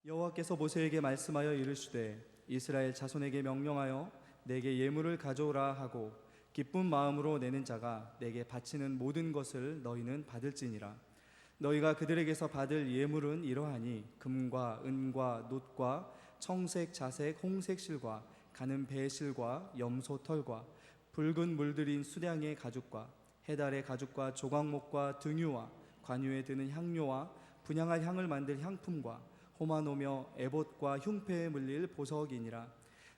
여호와께서 모세에게 말씀하여 이르시되 이스라엘 자손에게 명령하여 내게 예물을 가져오라 하고 기쁜 마음으로 내는 자가 내게 바치는 모든 것을 너희는 받을지니라. 너희가 그들에게서 받을 예물은 이러하니 금과 은과 놋과 청색 자색 홍색 실과 가는 배 실과 염소 털과 붉은 물들인 수량의 가죽과 해달의 가죽과 조각목과 등유와 관유에 드는 향료와 분향할 향을 만들 향품과 호마노며 에봇과 흉패에 물릴 보석이니라.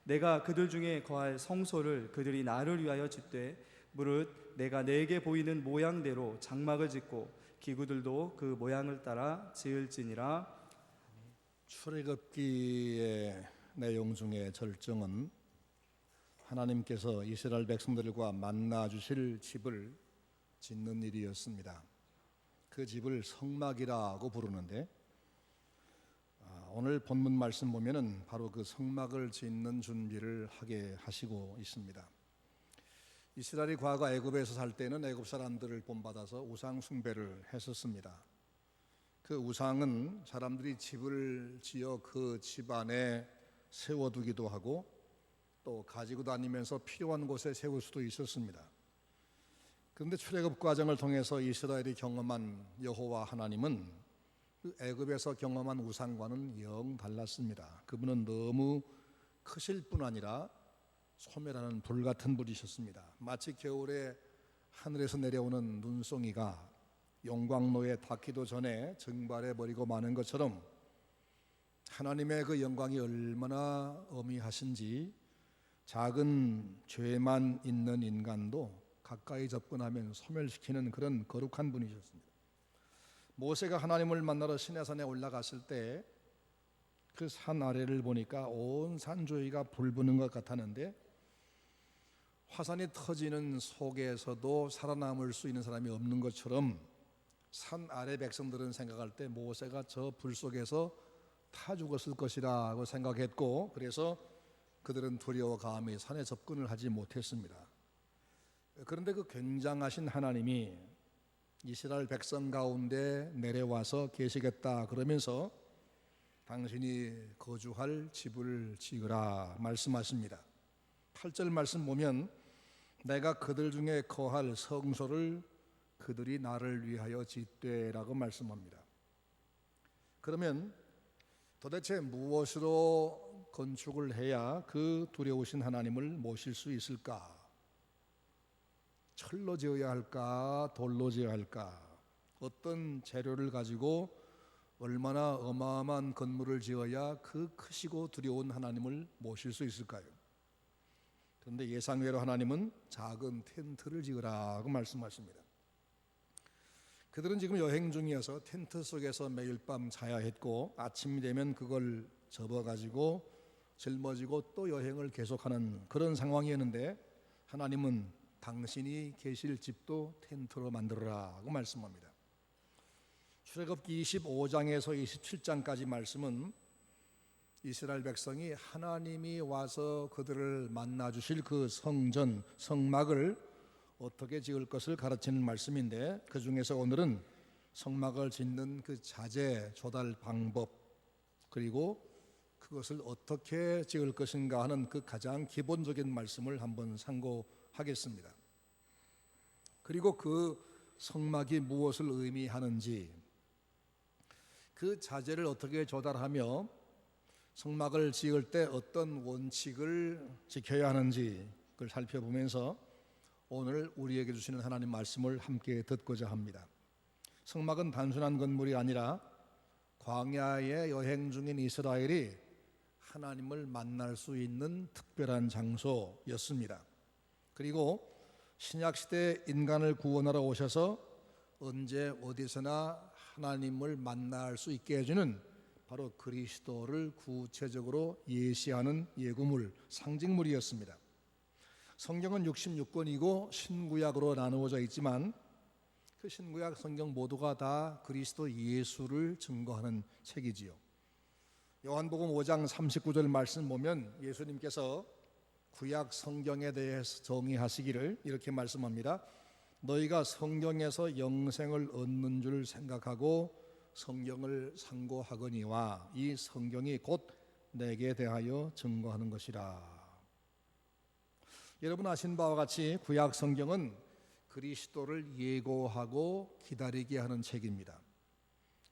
내가 그들 중에 거할 성소를 그들이 나를 위하여 짓되 무릇 내가 내게 보이는 모양대로 장막을 짓고 기구들도 그 모양을 따라 지을지니라. 출애굽기의 내용 중에 절정은 하나님께서 이스라엘 백성들과 만나 주실 집을 짓는 일이었습니다. 그 집을 성막이라고 부르는데 오늘 본문 말씀 보면은 바로 그 성막을 짓는 준비를 하게 하시고 있습니다. 이스라엘이 과거 애굽에서 살 때는 애굽 사람들을 본받아서 우상 숭배를 했었습니다. 그 우상은 사람들이 집을 지어 그 집 안에 세워두기도 하고 또 가지고 다니면서 필요한 곳에 세울 수도 있었습니다. 그런데 출애굽 과정을 통해서 이스라엘이 경험한 여호와 하나님은 그 애굽에서 경험한 우상과는 영 달랐습니다. 그분은 너무 크실 뿐 아니라 소멸하는 불 같은 분이셨습니다. 마치 겨울에 하늘에서 내려오는 눈송이가 용광로에 닿기도 전에 증발해 버리고 마는 것처럼 하나님의 그 영광이 얼마나 어미하신지 작은 죄만 있는 인간도 가까이 접근하면 소멸시키는 그런 거룩한 분이셨습니다. 모세가 하나님을 만나러 시내산에 올라갔을 때 그 산 아래를 보니까 온 산조이가 불붙는 것 같았는데 화산이 터지는 속에서도 살아남을 수 있는 사람이 없는 것처럼 산 아래 백성들은 생각할 때 모세가 저 불 속에서 타 죽었을 것이라고 생각했고 그래서 그들은 두려워 감히 산에 접근을 하지 못했습니다. 그런데 그 굉장하신 하나님이 이스라엘 백성 가운데 내려와서 계시겠다 그러면서 당신이 거주할 집을 지으라 말씀하십니다. 8절 말씀 보면 내가 그들 중에 거할 성소를 그들이 나를 위하여 짓되라고 말씀합니다. 그러면 도대체 무엇으로 건축을 해야 그 두려우신 하나님을 모실 수 있을까? 철로 지어야 할까? 돌로 지어야 할까? 어떤 재료를 가지고 얼마나 어마어마한 건물을 지어야 그 크시고 두려운 하나님을 모실 수 있을까요? 그런데 예상외로 하나님은 작은 텐트를 지으라고 말씀하십니다. 그들은 지금 여행 중이어서 텐트 속에서 매일 밤 자야 했고 아침이 되면 그걸 접어가지고 짊어지고 또 여행을 계속하는 그런 상황이었는데 하나님은 당신이 계실 집도 텐트로 만들어라고 말씀합니다. 출애굽기 25장에서 27장까지 말씀은 이스라엘 백성이 하나님이 와서 그들을 만나 주실 그 성전, 성막을 어떻게 지을 것을 가르치는 말씀인데 그 중에서 오늘은 성막을 짓는 그 자재, 조달 방법 그리고 그것을 어떻게 지을 것인가 하는 그 가장 기본적인 말씀을 한번 상고하겠습니다. 그리고 그 성막이 무엇을 의미하는지 그 자재를 어떻게 조달하며 성막을 지을 때 어떤 원칙을 지켜야 하는지 그걸 살펴보면서 오늘 우리에게 주시는 하나님 말씀을 함께 듣고자 합니다. 성막은 단순한 건물이 아니라 광야에 여행 중인 이스라엘이 하나님을 만날 수 있는 특별한 장소였습니다. 그리고 신약시대 인간을 구원하러 오셔서 언제 어디서나 하나님을 만날 수 있게 해주는 바로 그리스도를 구체적으로 예시하는 예구물, 상징물이었습니다. 성경은 66권이고 신구약으로 나누어져 있지만 그 신구약 성경 모두가 다 그리스도 예수를 증거하는 책이지요. 요한복음 5장 39절 말씀 보면 예수님께서 구약 성경에 대해서 정의하시기를 이렇게 말씀합니다. 너희가 성경에서 영생을 얻는 줄 생각하고 성경을 상고하거니와 이 성경이 곧 내게 대하여 증거하는 것이라. 여러분 아신 바와 같이 구약 성경은 그리스도를 예고하고 기다리게 하는 책입니다.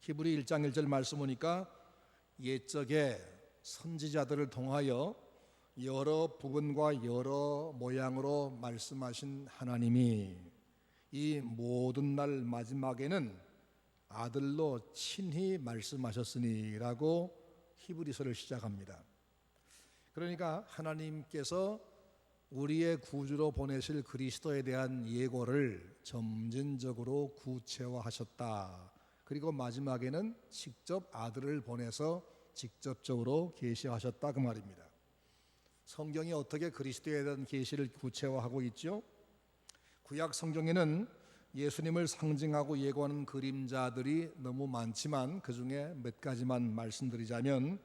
히브리 1장 1절 말씀 보니까 옛적에 선지자들을 통하여 여러 부분과 여러 모양으로 말씀하신 하나님이 이 모든 날 마지막에는 아들로 친히 말씀하셨으니라고 히브리서를 시작합니다. 그러니까 하나님께서 우리의 구주로 보내실 그리스도에 대한 예고를 점진적으로 구체화하셨다. 그리고 마지막에는 직접 아들을 보내서 직접적으로 계시하셨다 그 말입니다. 성경이 어떻게 그리스도에 대한 계시를 구체화하고 있죠? 구약 성경에는 예수님을 상징하고 예고하는 그림자들이 너무 많지만 그 중에 몇 가지만 말씀드리자면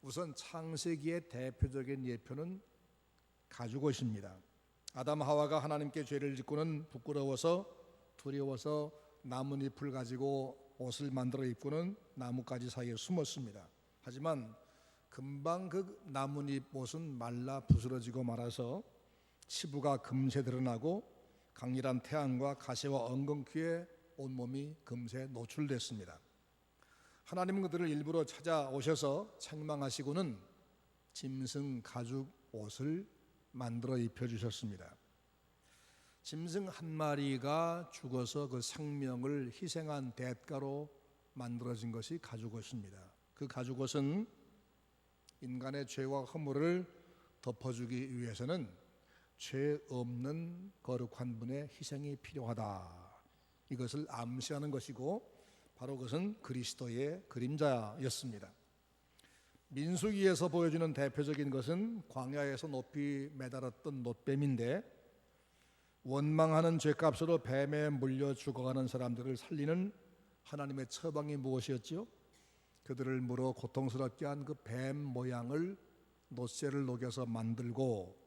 우선 창세기의 대표적인 예표는 가죽옷입니다. 아담 하와가 하나님께 죄를 짓고는 부끄러워서 두려워서 나뭇잎을 가지고 옷을 만들어 입고는 나뭇가지 사이에 숨었습니다. 하지만 금방 그 나뭇잎 옷은 말라 부스러지고 말아서 치부가 금세 드러나고 강렬한 태양과 가시와 엉겅퀴에 온몸이 금세 노출됐습니다. 하나님은 그들을 일부러 찾아오셔서 책망하시고는 짐승 가죽 옷을 만들어 입혀주셨습니다. 짐승 한 마리가 죽어서 그 생명을 희생한 대가로 만들어진 것이 가죽옷입니다. 그 가죽옷은 인간의 죄와 허물을 덮어주기 위해서는 죄 없는 거룩한 분의 희생이 필요하다. 이것을 암시하는 것이고 바로 그것은 그리스도의 그림자였습니다. 민수기에서 보여주는 대표적인 것은 광야에서 높이 매달았던 놋뱀인데 원망하는 죄값으로 뱀에 물려 죽어가는 사람들을 살리는 하나님의 처방이 무엇이었죠? 그들을 물어 고통스럽게 한 그 뱀 모양을 놋쇠를 녹여서 만들고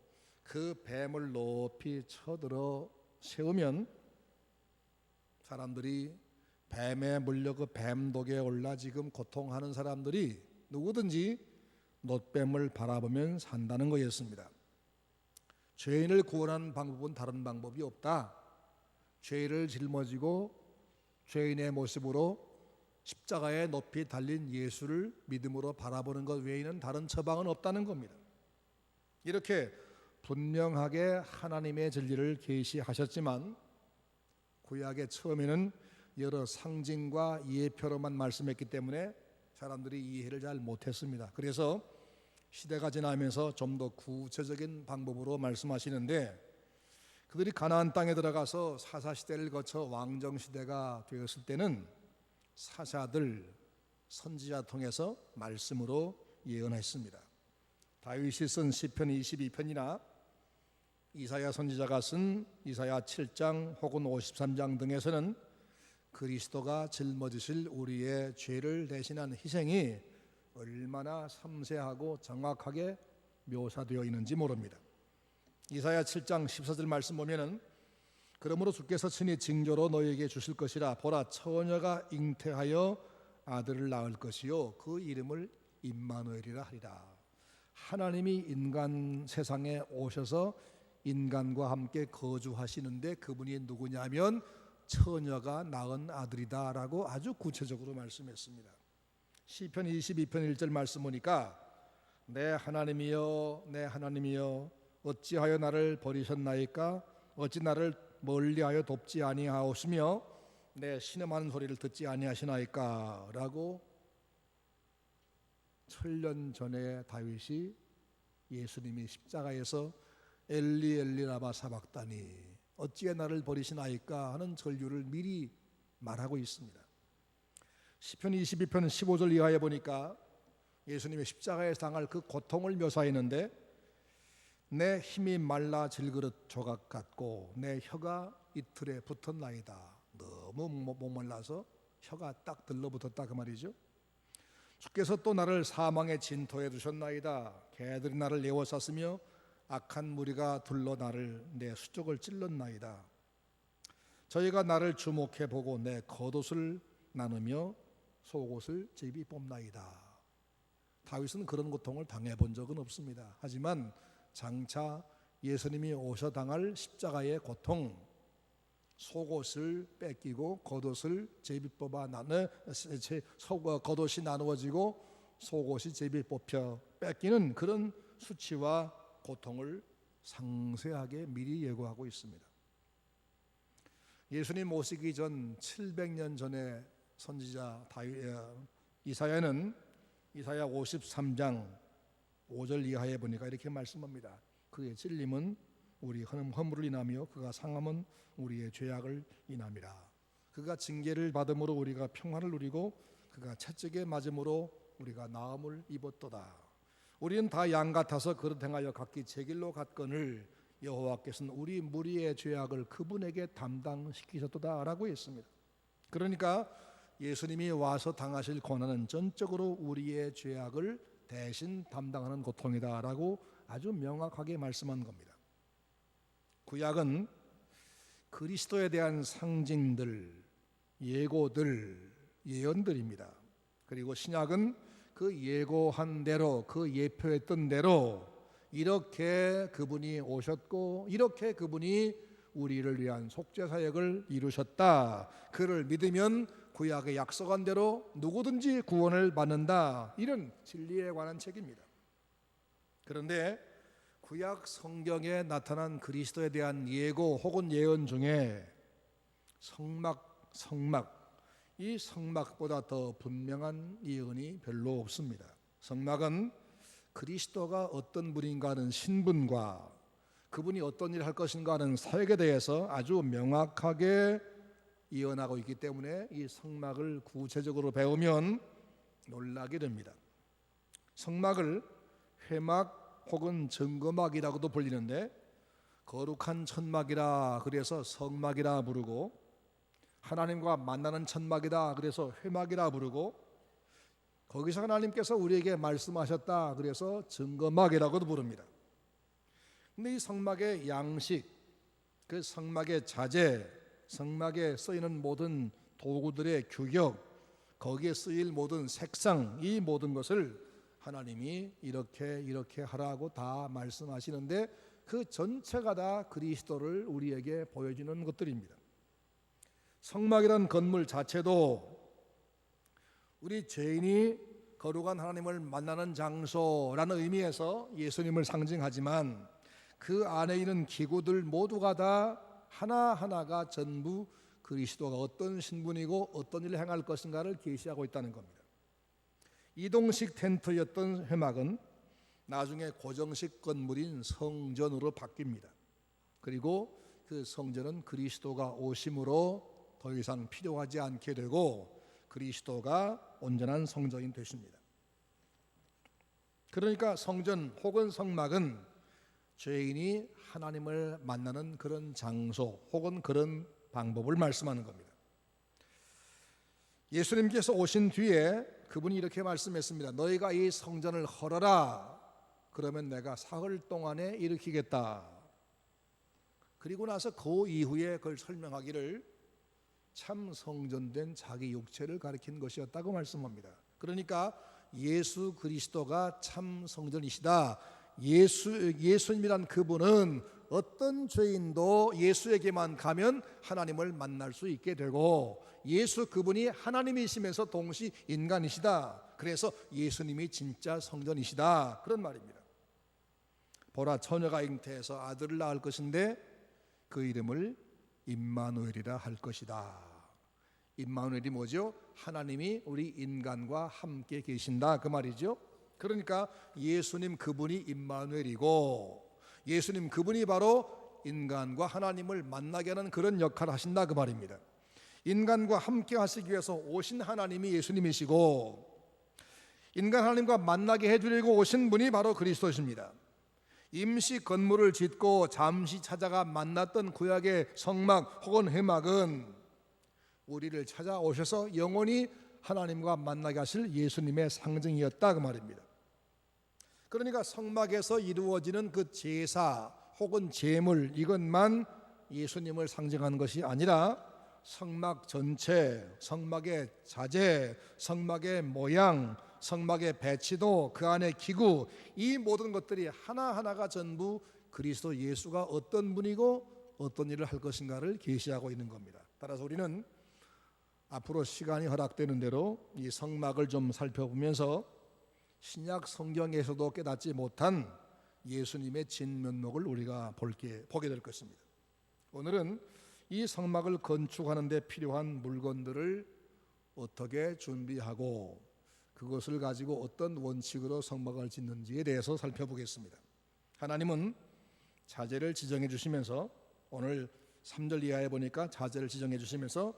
그 뱀을 높이 쳐들어 세우면 사람들이 뱀에 물려 그 뱀독에 올라 지금 고통하는 사람들이 누구든지 놋뱀을 바라보면 산다는 거였습니다. 죄인을 구원하는 방법은 다른 방법이 없다. 죄를 짊어지고 죄인의 모습으로 십자가에 높이 달린 예수를 믿음으로 바라보는 것 외에는 다른 처방은 없다는 겁니다. 이렇게 분명하게 하나님의 진리를 계시하셨지만 구약의 처음에는 여러 상징과 예표로만 말씀했기 때문에 사람들이 이해를 잘 못했습니다. 그래서 시대가 지나면서 좀 더 구체적인 방법으로 말씀하시는데 그들이 가나안 땅에 들어가서 사사시대를 거쳐 왕정시대가 되었을 때는 사사들, 선지자 통해서 말씀으로 예언했습니다. 다윗이 쓴 시편 22편이나 이사야 선지자가 쓴 이사야 7장 혹은 53장 등에서는 그리스도가 짊어지실 우리의 죄를 대신한 희생이 얼마나 섬세하고 정확하게 묘사되어 있는지 모릅니다. 이사야 7장 14절 말씀 보면은 그러므로 주께서 친히 징조로 너에게 주실 것이라 보라 처녀가 잉태하여 아들을 낳을 것이요 그 이름을 임마누엘이라 하리라. 하나님이 인간 세상에 오셔서 인간과 함께 거주하시는데 그분이 누구냐면 처녀가 낳은 아들이다라고 아주 구체적으로 말씀했습니다. 시편 22편 1절 말씀 보니까 내 하나님이여 내 하나님이여 어찌하여 나를 버리셨나이까 어찌 나를 멀리하여 돕지 아니하오시며 내 신음하는 소리를 듣지 아니하시나이까 라고 천년 전에 다윗이 예수님이 십자가에서 엘리 엘리 라마 사박다니 어찌에 나를 버리시나이까 하는 전류를 미리 말하고 있습니다. 시편 22편 15절 이하에 보니까 예수님의 십자가에 당할 그 고통을 묘사했는데 내 힘이 말라 질그릇 조각 같고 내 혀가 이틀에 붙었나이다. 너무 목말라서 혀가 딱 들러붙었다 그 말이죠. 주께서 또 나를 사망의 진토에 두셨나이다. 개들이 나를 에워쌌으며 악한 무리가 둘러 나를 내 수족을 찔렀나이다. 저희가 나를 주목해 보고 내 겉옷을 나누며 속옷을 제비 뽑나이다. 다윗은 그런 고통을 당해본 적은 없습니다. 하지만 장차 예수님이 오셔 당할 십자가의 고통, 속옷을 뺏기고 겉옷을 제비 뽑아 겉옷이 나누어지고 속옷이 제비 뽑혀 뺏기는 그런 수치와 고통을 상세하게 미리 예고하고 있습니다. 예수님 오시기 전 700년 전에 선지자 이사야는 이사야 53장 5절 이하에 보니까 이렇게 말씀합니다. 그의 찔림은 우리 허물을 인하며 그가 상함은 우리의 죄악을 인함이라. 그가 징계를 받음으로 우리가 평화를 누리고 그가 채찍에 맞음으로 우리가 나음을 입었도다. 우리는 다 양 같아서 그릇 행하여 각기 제 길로 갔거늘 여호와께서는 우리 무리의 죄악을 그분에게 담당시키셨도다라고 했습니다. 그러니까 예수님이 와서 당하실 고난은 전적으로 우리의 죄악을 대신 담당하는 고통이다라고 아주 명확하게 말씀한 겁니다. 구약은 그리스도에 대한 상징들, 예고들, 예언들입니다. 그리고 신약은 그 예고한 대로, 그 예표했던 대로 이렇게 그분이 오셨고 이렇게 그분이 우리를 위한 속죄 사역을 이루셨다. 그를 믿으면 구약의 약속한 대로 누구든지 구원을 받는다. 이런 진리에 관한 책입니다. 그런데 구약 성경에 나타난 그리스도에 대한 예고 혹은 예언 중에 성막, 이 성막보다 더 분명한 예언이 별로 없습니다. 성막은 그리스도가 어떤 분인가 하는 신분과 그분이 어떤 일을 할 것인가 하는 사역에 대해서 아주 명확하게 예언하고 있기 때문에 이 성막을 구체적으로 배우면 놀라게 됩니다. 성막을 회막 혹은 증거막이라고도 불리는데 거룩한 천막이라 그래서 성막이라 부르고 하나님과 만나는 천막이다 그래서 회막이라 부르고 거기서 하나님께서 우리에게 말씀하셨다 그래서 증거막이라고도 부릅니다. 근데 이 성막의 양식, 그 성막의 자재, 성막에 쓰이는 모든 도구들의 규격, 거기에 쓰일 모든 색상, 이 모든 것을 하나님이 이렇게 하라고 다 말씀하시는데 그 전체가 다 그리스도를 우리에게 보여주는 것들입니다. 성막이란 건물 자체도 우리 죄인이 거룩한 하나님을 만나는 장소라는 의미에서 예수님을 상징하지만 그 안에 있는 기구들 모두가 다 하나하나가 전부 그리스도가 어떤 신분이고 어떤 일을 행할 것인가를 계시하고 있다는 겁니다. 이동식 텐트였던 회막은 나중에 고정식 건물인 성전으로 바뀝니다. 그리고 그 성전은 그리스도가 오심으로 더 이상 필요하지 않게 되고 그리스도가 온전한 성전이 되십니다. 그러니까 성전 혹은 성막은 죄인이 하나님을 만나는 그런 장소 혹은 그런 방법을 말씀하는 겁니다. 예수님께서 오신 뒤에 그분이 이렇게 말씀했습니다. 너희가 이 성전을 헐어라. 그러면 내가 사흘 동안에 일으키겠다. 그리고 나서 그 이후에 그걸 설명하기를 참 성전된 자기 육체를 가리킨 것이었다고 말씀합니다. 그러니까 예수 그리스도가 참 성전이시다. 예수님이란 그분은 어떤 죄인도 예수에게만 가면 하나님을 만날 수 있게 되고 예수 그분이 하나님이시면서 동시 인간이시다. 그래서 예수님이 진짜 성전이시다. 그런 말입니다. 보라 처녀가 잉태해서 아들을 낳을 것인데 그 이름을 임마누엘이라 할 것이다. 임마누엘이 뭐죠? 하나님이 우리 인간과 함께 계신다 그 말이죠. 그러니까 예수님 그분이 임마누엘이고 예수님 그분이 바로 인간과 하나님을 만나게 하는 그런 역할을 하신다 그 말입니다. 인간과 함께 하시기 위해서 오신 하나님이 예수님이시고 인간 하나님과 만나게 해주려고 오신 분이 바로 그리스도십니다. 임시 건물을 짓고 잠시 찾아가 만났던 구약의 성막 혹은 회막은 우리를 찾아오셔서 영원히 하나님과 만나게 하실 예수님의 상징이었다 그 말입니다. 그러니까 성막에서 이루어지는 그 제사 혹은 제물 이것만 예수님을 상징하는 것이 아니라 성막 전체, 성막의 자재, 성막의 모양, 성막의 배치도, 그 안의 기구, 이 모든 것들이 하나하나가 전부 그리스도 예수가 어떤 분이고 어떤 일을 할 것인가를 계시하고 있는 겁니다. 따라서 우리는 앞으로 시간이 허락되는 대로 이 성막을 좀 살펴보면서 신약 성경에서도 깨닫지 못한 예수님의 진면목을 우리가 보게 될 것입니다. 오늘은 이 성막을 건축하는 데 필요한 물건들을 어떻게 준비하고 그것을 가지고 어떤 원칙으로 성막을 짓는지에 대해서 살펴보겠습니다. 하나님은 자재를 지정해 주시면서 오늘 3절 이하에 보니까 자재를 지정해 주시면서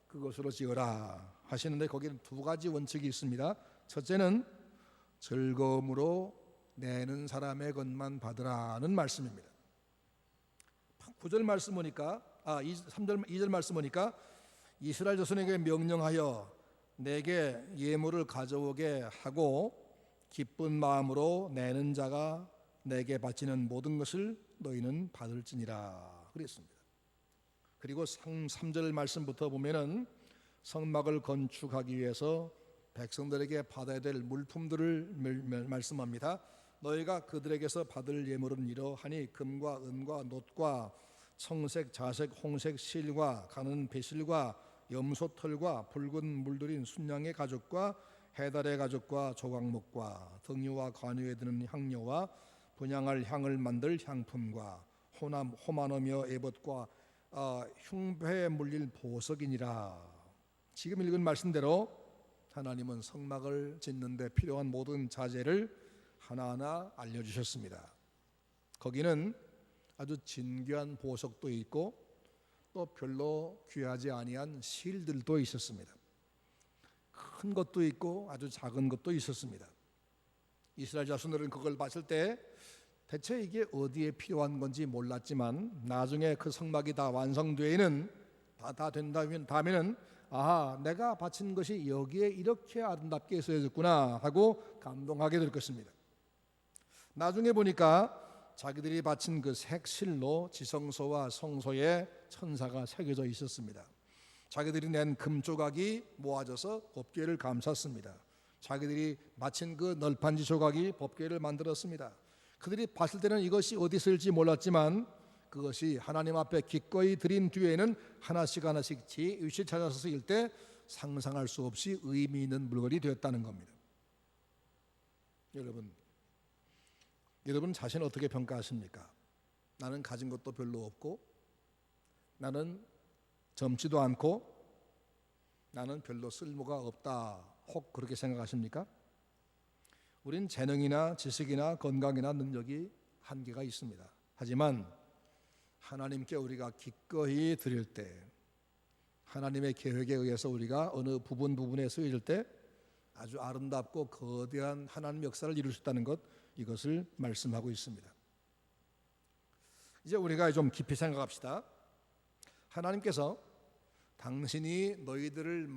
그것으로 지어라 하시는데 거기는 두 가지 원칙이 있습니다. 첫째는 즐거움으로 내는 사람의 것만 받으라는 말씀입니다. 9절 말씀 보니까 2절 말씀 보니까 이스라엘 자손에게 명령하여 내게 예물을 가져오게 하고 기쁜 마음으로 내는 자가 내게 바치는 모든 것을 너희는 받을지니라 그랬습니다. 그리고 3절 말씀부터 보면은 성막을 건축하기 위해서 백성들에게 받아야 될 물품들을 말씀합니다. 너희가 그들에게서 받을 예물은 이러하니 금과 은과 놋과 청색, 자색, 홍색 실과 가는 배실과 염소털과 붉은 물들인 순양의 가죽과 해달의 가죽과 조각목과 등유와 관유에 드는 향료와 분향할 향을 만들 향품과 호마노며 에봇과 흉배에 물릴 보석이니라. 지금 읽은 말씀대로 하나님은 성막을 짓는 데 필요한 모든 자재를 하나하나 알려주셨습니다. 거기는 아주 진귀한 보석도 있고 또 별로 귀하지 아니한 실들도 있었습니다. 큰 것도 있고 아주 작은 것도 있었습니다. 이스라엘 자손들은 그걸 봤을 때 대체 이게 어디에 필요한 건지 몰랐지만 나중에 그 성막이 다 완성되는 다 된다면은 아하, 내가 바친 것이 여기에 이렇게 아름답게 쓰여졌구나 하고 감동하게 될 것입니다. 나중에 보니까 자기들이 바친 그 색실로 지성소와 성소에 천사가 새겨져 있었습니다. 자기들이 낸 금조각이 모아져서 법궤를 감쌌습니다. 자기들이 바친 그 널판지 조각이 법궤를 만들었습니다. 그들이 봤을 때는 이것이 어디 있을지 몰랐지만 그것이 하나님 앞에 기꺼이 드린 뒤에는 하나씩 하나씩 제 위치에 찾아서 쓰일 때 상상할 수 없이 의미 있는 물건이 되었다는 겁니다. 여러분 자신 어떻게 평가하십니까? 나는 가진 것도 별로 없고 나는 젊지도 않고 나는 별로 쓸모가 없다. 혹 그렇게 생각하십니까? 우린 재능이나 지식이나 건강이나 능력이 한계가 있습니다. 하지만 하나님께 우리가 기꺼이 드릴 때 하나님의 계획에 의해서 우리가 어느 부분에 쓰여질 때 아주 아름답고 거대한 하나님 역사를 이룰 수 있다는 것, 이것을 말씀하고 있습니다. 이제 우리가 좀 깊이 생각합시다. 하나님께서 당신이 너희들을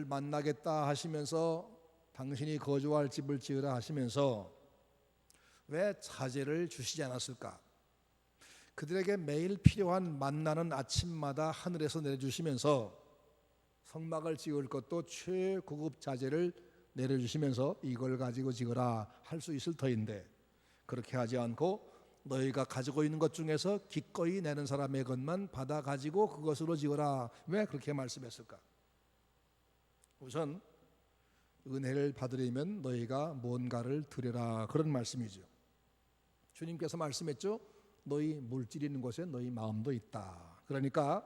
만나겠다 하시면서 당신이 거주할 집을 지으라 하시면서 왜 자재를 주시지 않았을까? 그들에게 매일 필요한 만나는 아침마다 하늘에서 내려주시면서 성막을 지을 것도 최고급 자재를 내려주시면서 이걸 가지고 지으라 할 수 있을 터인데 그렇게 하지 않고 너희가 가지고 있는 것 중에서 기꺼이 내는 사람의 것만 받아 가지고 그것으로 지어라. 왜 그렇게 말씀했을까? 우선 은혜를 받으려면 너희가 뭔가를 드려라, 그런 말씀이죠. 주님께서 말씀했죠. 너희 물질 있는 곳에 너희 마음도 있다. 그러니까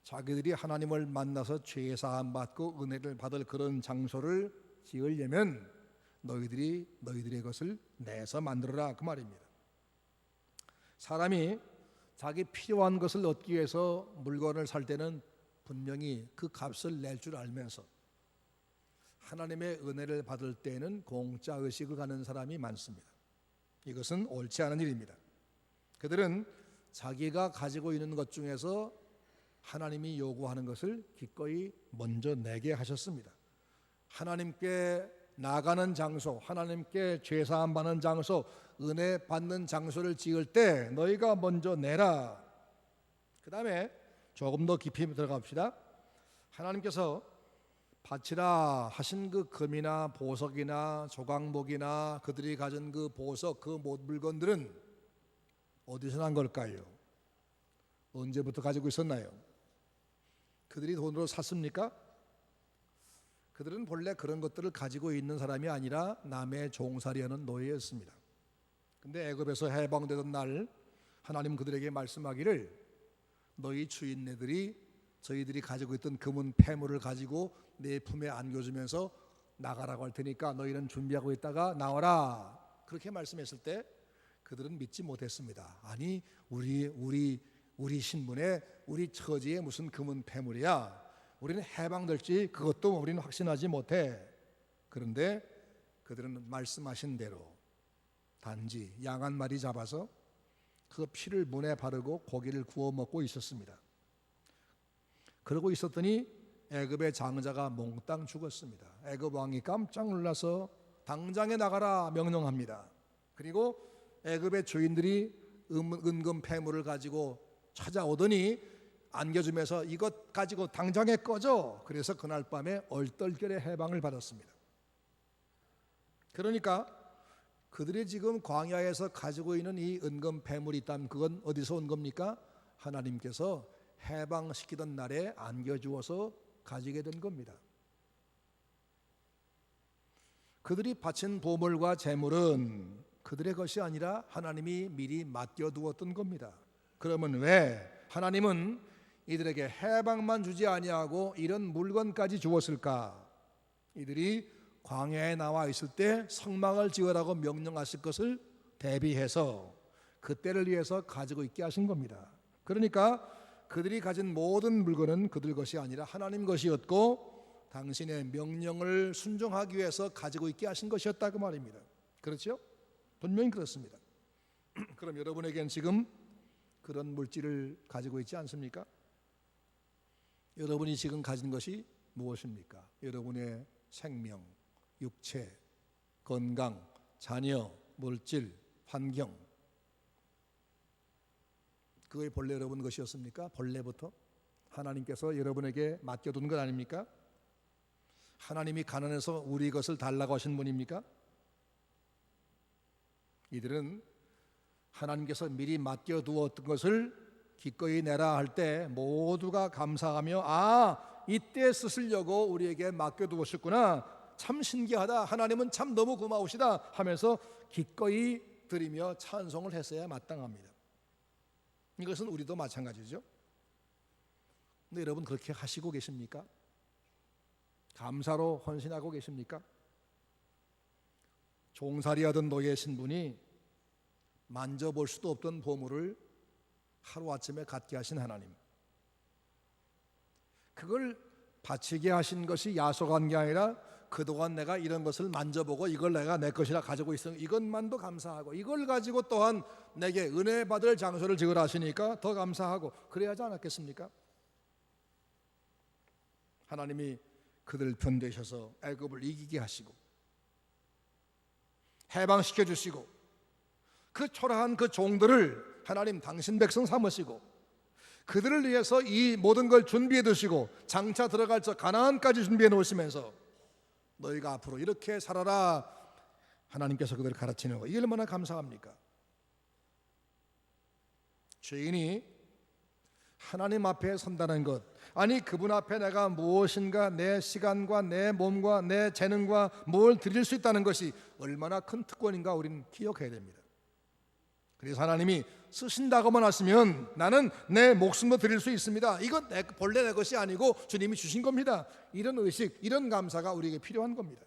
자기들이 하나님을 만나서 죄 사함 받고 은혜를 받을 그런 장소를 지으려면 너희들의 것을 내서 만들어라, 그 말입니다. 사람이 자기 필요한 것을 얻기 위해서 물건을 살 때는 분명히 그 값을 낼 줄 알면서 하나님의 은혜를 받을 때는 공짜 의식을 가는 사람이 많습니다. 이것은 옳지 않은 일입니다. 그들은 자기가 가지고 있는 것 중에서 하나님이 요구하는 것을 기꺼이 먼저 내게 하셨습니다. 하나님께 나가는 장소, 하나님께 죄사함 받는 장소, 은혜 받는 장소를 지을 때 너희가 먼저 내라. 그 다음에 조금 더 깊이 들어갑시다. 하나님께서 바치라 하신 그 금이나 보석이나 조각목이나 그들이 가진 그 보석, 그 물건들은 어디서 난 걸까요? 언제부터 가지고 있었나요? 그들이 돈으로 샀습니까? 그들은 본래 그런 것들을 가지고 있는 사람이 아니라 남의 종살이하는 노예였습니다. 근데 애굽에서 해방되던 날 하나님 그들에게 말씀하기를 너희 주인네들이 저희들이 가지고 있던 금은 폐물을 가지고 내 품에 안겨주면서 나가라고 할 테니까 너희는 준비하고 있다가 나와라, 그렇게 말씀했을 때 그들은 믿지 못했습니다. 아니 우리 신분에 우리 처지에 무슨 금은 폐물이야, 우리는 해방될지 그것도 우리는 확신하지 못해. 그런데 그들은 말씀하신 대로 단지 양 한 마리 잡아서 그 피를 문에 바르고 고기를 구워 먹고 있었습니다. 그러고 있었더니 애굽의 장자가 몽땅 죽었습니다. 애굽 왕이 깜짝 놀라서 당장에 나가라 명령합니다. 그리고 애굽의 주인들이 은금 폐물을 가지고 찾아오더니 안겨주면서 이것 가지고 당장에 꺼져. 그래서 그날 밤에 얼떨결에 해방을 받았습니다. 그러니까 그들이 지금 광야에서 가지고 있는 이 은금 폐물이 있다면 그건 어디서 온 겁니까? 하나님께서 해방시키던 날에 안겨주어서 가지게 된 겁니다. 그들이 바친 보물과 재물은 그들의 것이 아니라 하나님이 미리 맡겨두었던 겁니다. 그러면 왜 하나님은 이들에게 해방만 주지 아니하고 이런 물건까지 주었을까? 이들이 광야에 나와 있을 때 성막을 지으라고 명령하실 것을 대비해서 그때를 위해서 가지고 있게 하신 겁니다. 그러니까 그들이 가진 모든 물건은 그들 것이 아니라 하나님 것이었고 당신의 명령을 순종하기 위해서 가지고 있게 하신 것이었다 그 말입니다. 그렇죠? 분명히 그렇습니다. 그럼 여러분에겐 지금 그런 물질을 가지고 있지 않습니까? 여러분이 지금 가진 것이 무엇입니까? 여러분의 생명, 육체, 건강, 자녀, 물질, 환경, 그게 본래 여러분 것이었습니까? 본래부터 하나님께서 여러분에게 맡겨둔 것 아닙니까? 하나님이 가난해서 우리 것을 달라고 하신 분입니까? 이들은 하나님께서 미리 맡겨두었던 것을 기꺼이 내라 할 때 모두가 감사하며 이때 쓰시려고 우리에게 맡겨두었구나, 참 신기하다, 하나님은 참 너무 고마우시다 하면서 기꺼이 드리며 찬송을 했어야 마땅합니다. 이것은 우리도 마찬가지죠. 근데 여러분 그렇게 하시고 계십니까? 감사로 헌신하고 계십니까? 종살이하던 노예 신분이 만져볼 수도 없던 보물을 하루아침에 갖게 하신 하나님, 그걸 바치게 하신 것이 야속한 게 아니라 그동안 내가 이런 것을 만져보고 이걸 내가 내 것이라 가지고 있어, 이것만도 감사하고 이걸 가지고 또한 내게 은혜 받을 장소를 지으라 하시니까 더 감사하고 그래야 하지 않았겠습니까? 하나님이 그들 편되셔서 애굽을 이기게 하시고 해방시켜 주시고 그 초라한 그 종들을 하나님 당신 백성 삼으시고 그들을 위해서 이 모든 걸 준비해 두시고 장차 들어갈 저 가나안까지 준비해 놓으시면서 너희가 앞으로 이렇게 살아라, 하나님께서 그들을 가르치는 거, 이게 얼마나 감사합니까? 죄인이 하나님 앞에 선다는 것, 아니 그분 앞에 내가 무엇인가 내 시간과 내 몸과 내 재능과 뭘 드릴 수 있다는 것이 얼마나 큰 특권인가 우리는 기억해야 됩니다. 그래서 하나님이 쓰신다고만 하시면 나는 내 목숨도 드릴 수 있습니다, 이건 본래 내 것이 아니고 주님이 주신 겁니다, 이런 의식, 이런 감사가 우리에게 필요한 겁니다.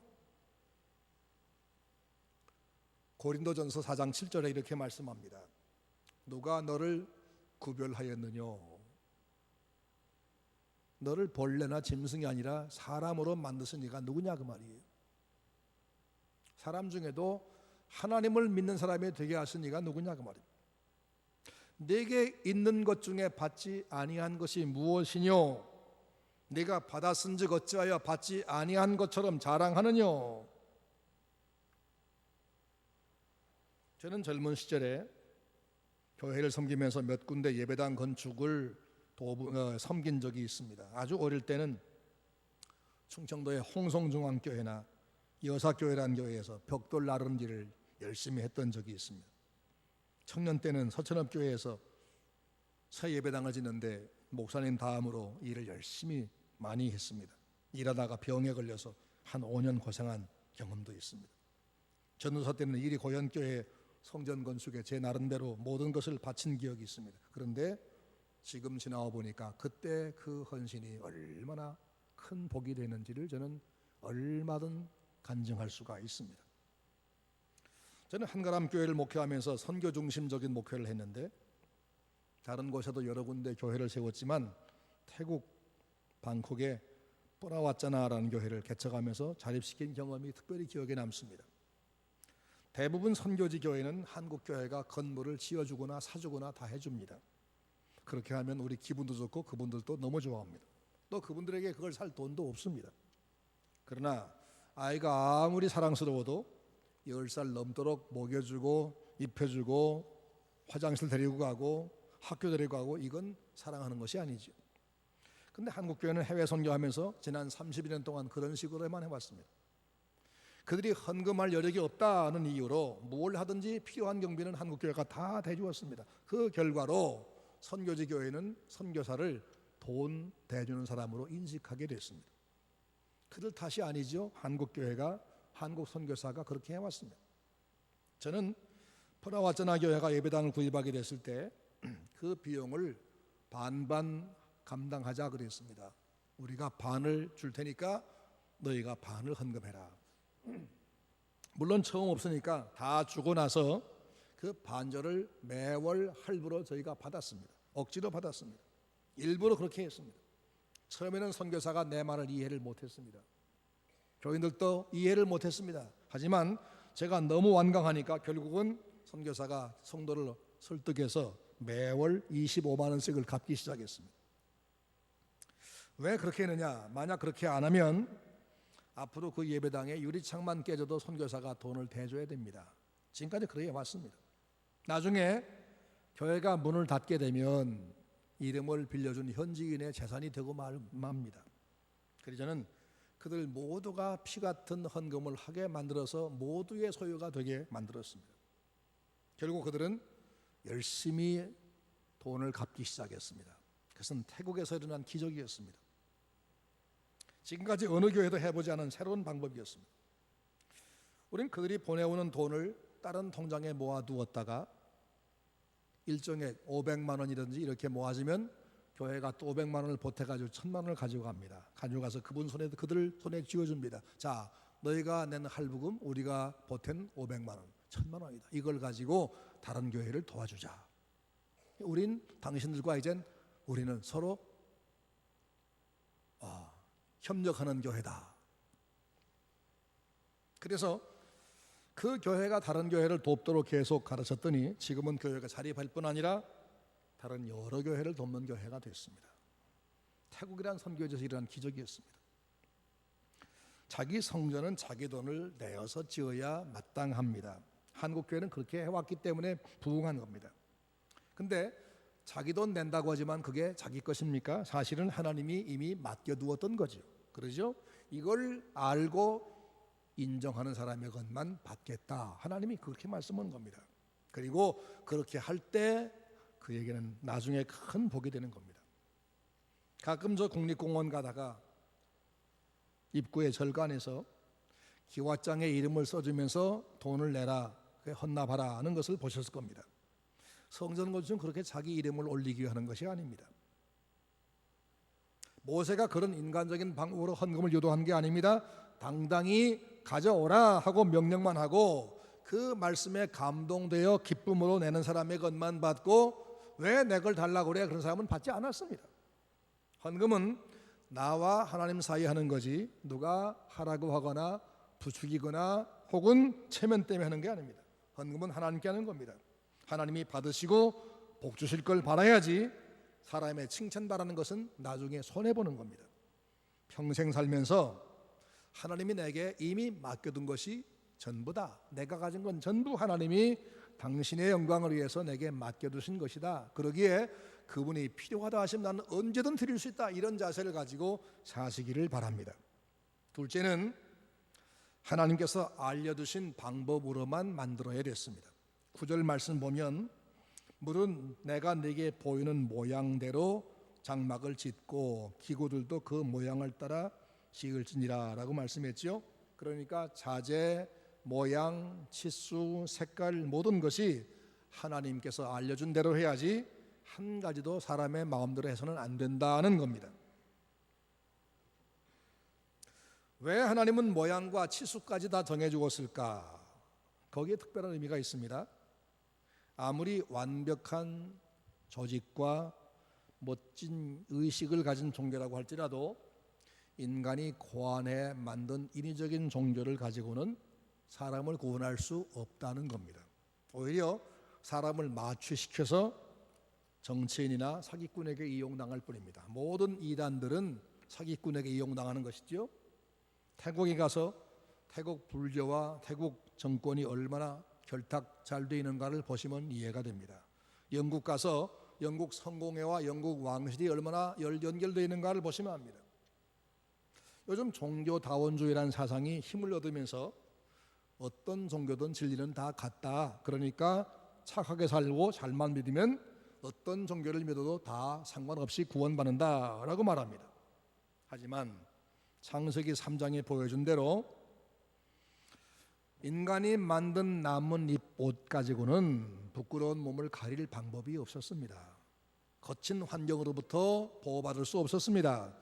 고린도전서 4장 7절에 이렇게 말씀합니다. 누가 너를 구별하였느냐? 너를 벌레나 짐승이 아니라 사람으로 만드신 이가 누구냐 그 말이에요. 사람 중에도 하나님을 믿는 사람이 되게 하신 이가 누구냐 그 말입니다. 내게 있는 것 중에 받지 아니한 것이 무엇이뇨? 내가 받았은즉 어찌하여 받지 아니한 것처럼 자랑하느냐? 저는 젊은 시절에 교회를 섬기면서 몇 군데 예배당 건축을 섬긴 적이 있습니다. 아주 어릴 때는 충청도의 홍성중앙교회나 여사교회라는 교회에서 벽돌 나르는 일을 열심히 했던 적이 있습니다. 청년 때는 서천업교회에서 새 예배당을 짓는데 목사님 다음으로 일을 열심히 많이 했습니다. 일하다가 병에 걸려서 한 5년 고생한 경험도 있습니다. 전도사 때는 이리 고현교회 성전 건축에 제 나름대로 모든 것을 바친 기억이 있습니다. 그런데 지금 지나와 보니까 그때 그 헌신이 얼마나 큰 복이 되는지를 저는 얼마든 간증할 수가 있습니다. 저는 한가람 교회를 목회하면서 선교 중심적인 목회를 했는데 다른 곳에도 여러 군데 교회를 세웠지만 태국 방콕에 뿌라왔자나라는 교회를 개척하면서 자립시킨 경험이 특별히 기억에 남습니다. 대부분 선교지 교회는 한국 교회가 건물을 지어주거나 사주거나 다 해줍니다. 그렇게 하면 우리 기분도 좋고 그분들도 너무 좋아합니다. 또 그분들에게 그걸 살 돈도 없습니다. 그러나 아이가 아무리 사랑스러워도 10살 넘도록 먹여주고 입혀주고 화장실 데리고 가고 학교 데리고 가고 이건 사랑하는 것이 아니죠. 근데 한국교회는 해외 선교하면서 지난 30년 동안 그런 식으로만 해왔습니다. 그들이 헌금할 여력이 없다는 이유로 뭘 하든지 필요한 경비는 한국교회가 다 대주었습니다. 그 결과로 선교지 교회는 선교사를 돈 대주는 사람으로 인식하게 됐습니다. 그들 탓이 아니죠. 한국교회가 한국 선교사가 그렇게 해왔습니다. 저는 프라와자나 교회가 예배당을 구입하게 됐을 때 그 비용을 반반 감당하자 그랬습니다. 우리가 반을 줄 테니까 너희가 반을 헌금해라. 물론 처음 없으니까 다 주고 나서 그 반절을 매월 할부로 저희가 받았습니다. 억지로 받았습니다. 일부러 그렇게 했습니다. 처음에는 선교사가 내 말을 이해를 못했습니다. 교인들도 이해를 못했습니다. 하지만 제가 너무 완강하니까 결국은 선교사가 성도를 설득해서 매월 25만 원씩을 갚기 시작했습니다. 왜 그렇게 했느냐? 만약 그렇게 안 하면 앞으로 그 예배당에 유리창만 깨져도 선교사가 돈을 대줘야 됩니다. 지금까지 그렇게 해왔습니다. 나중에 교회가 문을 닫게 되면 이름을 빌려준 현지인의 재산이 되고 맙니다. 그래서 저는 그들 모두가 피 같은 헌금을 하게 만들어서 모두의 소유가 되게 만들었습니다. 결국 그들은 열심히 돈을 갚기 시작했습니다. 그것은 태국에서 일어난 기적이었습니다. 지금까지 어느 교회도 해보지 않은 새로운 방법이었습니다. 우리는 그들이 보내오는 돈을 다른 통장에 모아두었다가 일정액 500만 원이든지 이렇게 모아지면 교회가 또 500만 원을 보태가지고 1000만 원을 가지고 갑니다. 가지고 가서 그들 손에 쥐어줍니다. 자, 너희가 낸 할부금 우리가 보탠 500만 원, 1000만 원이다. 이걸 가지고 다른 교회를 도와주자. 우린 당신들과 이젠 우리는 서로 협력하는 교회다. 그래서 그 교회가 다른 교회를 돕도록 계속 가르쳤더니 지금은 교회가 자립할 뿐 아니라 다른 여러 교회를 돕는 교회가 됐습니다. 태국이란 선교지에서 일어난 기적이었습니다. 자기 성전은 자기 돈을 내어서 지어야 마땅합니다. 한국 교회는 그렇게 해왔기 때문에 부흥한 겁니다. 근데 자기 돈 낸다고 하지만 그게 자기 것입니까? 사실은 하나님이 이미 맡겨두었던 거죠. 그러죠? 이걸 알고 인정하는 사람의 것만 받겠다. 하나님이 그렇게 말씀한 겁니다. 그리고 그렇게 할 때 그에게는 나중에 큰 복이 되는 겁니다. 가끔 저 국립공원 가다가 입구의 절간에서 기와장에 이름을 써주면서 돈을 내라, 헌납하라 하는 것을 보셨을 겁니다. 성전 건축은 그렇게 자기 이름을 올리기 위해 하는 것이 아닙니다. 모세가 그런 인간적인 방법으로 헌금을 유도한 게 아닙니다. 당당히 가져오라 하고 명령만 하고 그 말씀에 감동되어 기쁨으로 내는 사람의 것만 받고 왜 내 걸 달라고 그래? 그런 사람은 받지 않았습니다. 헌금은 나와 하나님 사이에 하는 거지 누가 하라고 하거나 부추기거나 혹은 체면 때문에 하는 게 아닙니다. 헌금은 하나님께 하는 겁니다. 하나님이 받으시고 복 주실 걸 바라야지 사람의 칭찬 바라는 것은 나중에 손해보는 겁니다. 평생 살면서 하나님이 내게 이미 맡겨둔 것이 전부다. 내가 가진 건 전부 하나님이 당신의 영광을 위해서 내게 맡겨두신 것이다. 그러기에 그분이 필요하다 하시면 나는 언제든 드릴 수 있다, 이런 자세를 가지고 사시기를 바랍니다. 둘째는 하나님께서 알려주신 방법으로만 만들어야 됐습니다. 9절 말씀 보면 물은 내가 네게 보이는 모양대로 장막을 짓고 기구들도 그 모양을 따라 지을지니라 라고 말씀했죠. 그러니까 자재, 모양, 치수, 색깔 모든 것이 하나님께서 알려준 대로 해야지 한 가지도 사람의 마음대로 해서는 안 된다는 겁니다. 왜 하나님은 모양과 치수까지 다 정해주었을까? 거기에 특별한 의미가 있습니다. 아무리 완벽한 조직과 멋진 의식을 가진 종교라고 할지라도 인간이 고안해 만든 인위적인 종교를 가지고는 사람을 구원할 수 없다는 겁니다. 오히려 사람을 마취시켜서 정치인이나 사기꾼에게 이용당할 뿐입니다. 모든 이단들은 사기꾼에게 이용당하는 것이죠. 태국에 가서 태국 불교와 태국 정권이 얼마나 결탁 잘 되어 있는가를 보시면 이해가 됩니다. 영국 가서 영국 성공회와 영국 왕실이 얼마나 연결되어 있는가를 보시면 압니다. 요즘 종교다원주의라는 사상이 힘을 얻으면서 어떤 종교든 진리는 다 같다, 그러니까 착하게 살고 잘만 믿으면 어떤 종교를 믿어도 다 상관없이 구원받는다 라고 말합니다. 하지만 창세기 3장에 보여준 대로 인간이 만든 나뭇잎 옷 가지고는 부끄러운 몸을 가릴 방법이 없었습니다. 거친 환경으로부터 보호받을 수 없었습니다.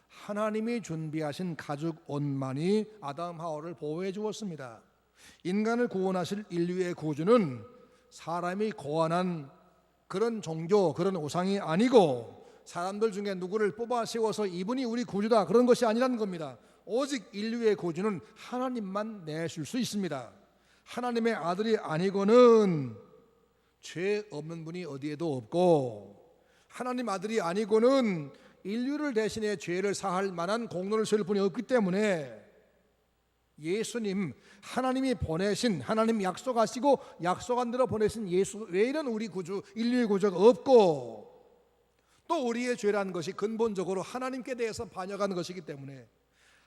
하나님이 준비하신 가죽 옷만이 아담 하와를 보호해 주었습니다. 인간을 구원하실 인류의 구주는 사람이 고안한 그런 종교, 그런 우상이 아니고 사람들 중에 누구를 뽑아 세워서 이분이 우리 구주다, 그런 것이 아니라는 겁니다. 오직 인류의 구주는 하나님만 내실 수 있습니다. 하나님의 아들이 아니고는 죄 없는 분이 어디에도 없고, 하나님 아들이 아니고는 인류를 대신해 죄를 사할 만한 공로를 세울 분이 없기 때문에 예수님, 하나님이 보내신, 하나님 약속하시고 약속한 대로 보내신 예수 외에는 우리 구주, 인류의 구주가 없고, 또 우리의 죄라는 것이 근본적으로 하나님께 대해서 반역하는 것이기 때문에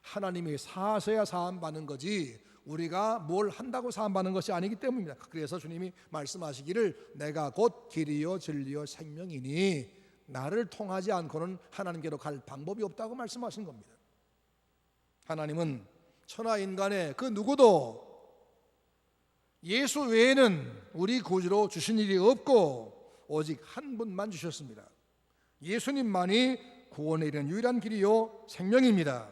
하나님이 사하셔야 사함받는 거지 우리가 뭘 한다고 사함받는 것이 아니기 때문입니다. 그래서 주님이 말씀하시기를 내가 곧 길이요 진리요 생명이니 나를 통하지 않고는 하나님께로 갈 방법이 없다고 말씀하신 겁니다. 하나님은 천하 인간의 그 누구도 예수 외에는 우리 구주로 주신 일이 없고 오직 한 분만 주셨습니다. 예수님만이 구원에 이르는 유일한 길이요 생명입니다.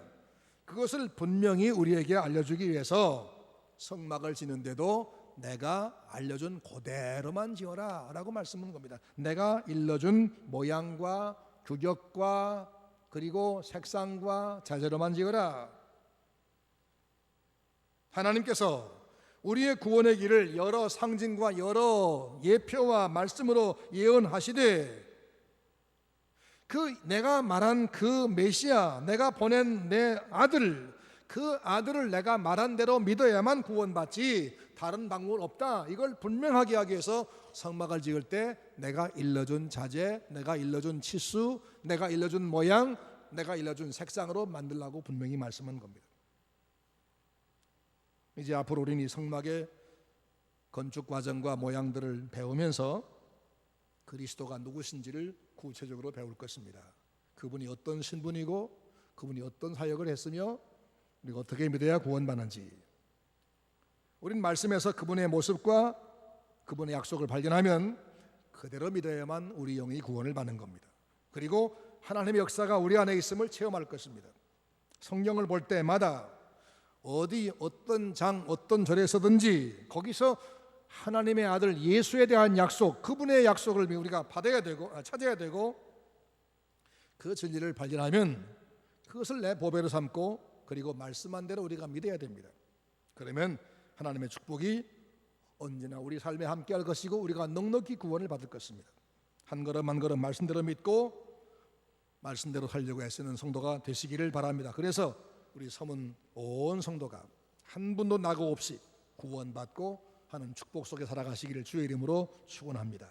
그것을 분명히 우리에게 알려주기 위해서 성막을 짓는데도 내가 알려준 그대로만 지어라 라고 말씀하는 겁니다. 내가 일러준 모양과 규격과 그리고 색상과 자재로만 지어라. 하나님께서 우리의 구원의 길을 여러 상징과 여러 예표와 말씀으로 예언하시되 그 내가 말한 그 메시아, 내가 보낸 내 아들, 그 아들을 내가 말한 대로 믿어야만 구원받지 다른 방법은 없다, 이걸 분명하게 하기 위해서 성막을 지을 때 내가 일러준 자재, 내가 일러준 치수, 내가 일러준 모양, 내가 일러준 색상으로 만들라고 분명히 말씀한 겁니다. 이제 앞으로 우리는 이 성막의 건축 과정과 모양들을 배우면서 그리스도가 누구신지를 구체적으로 배울 것입니다. 그분이 어떤 신분이고 그분이 어떤 사역을 했으며 우리가 어떻게 믿어야 구원받는지, 우린 말씀에서 그분의 모습과 그분의 약속을 발견하면 그대로 믿어야만 우리 영이 구원을 받는 겁니다. 그리고 하나님의 역사가 우리 안에 있음을 체험할 것입니다. 성경을 볼 때마다 어디 어떤 장 어떤 절에서든지 거기서 하나님의 아들 예수에 대한 약속, 그분의 약속을 우리가 받아야 되고 찾아야 되고, 그 진리를 발견하면 그것을 내 보배로 삼고 그리고 말씀한 대로 우리가 믿어야 됩니다. 그러면 하나님의 축복이 언제나 우리 삶에 함께할 것이고 우리가 넉넉히 구원을 받을 것입니다. 한 걸음 한 걸음 말씀대로 믿고 말씀대로 살려고 애쓰는 성도가 되시기를 바랍니다. 그래서 우리 섬은 온 성도가 한 분도 낙오 없이 구원받고 하는 축복 속에 살아가시기를 주의 이름으로 축원합니다.